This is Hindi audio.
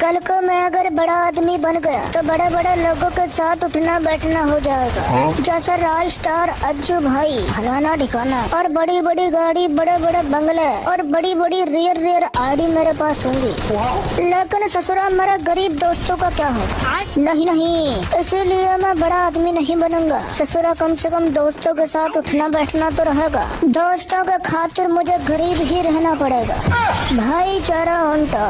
कल को मैं अगर बड़ा आदमी बन गया तो बड़े बड़े लोगों के साथ उठना बैठना हो जाएगा। जैसा राज स्टार अज्जू भाई, फलाना ठिकाना, और बड़ी बड़ी गाड़ी, बड़े बड़े बंगले और बड़ी बड़ी रियर आईडी मेरे पास होंगी। लेकिन ससुरा मेरे गरीब दोस्तों का क्या होगा? नहीं नहीं, इसीलिए मैं बड़ा आदमी नहीं बनूंगा। ससुरा कम से कम दोस्तों के साथ उठना बैठना तो रहेगा। दोस्तों के खातिर मुझे गरीब ही रहना पड़ेगा। भाईचारा होता।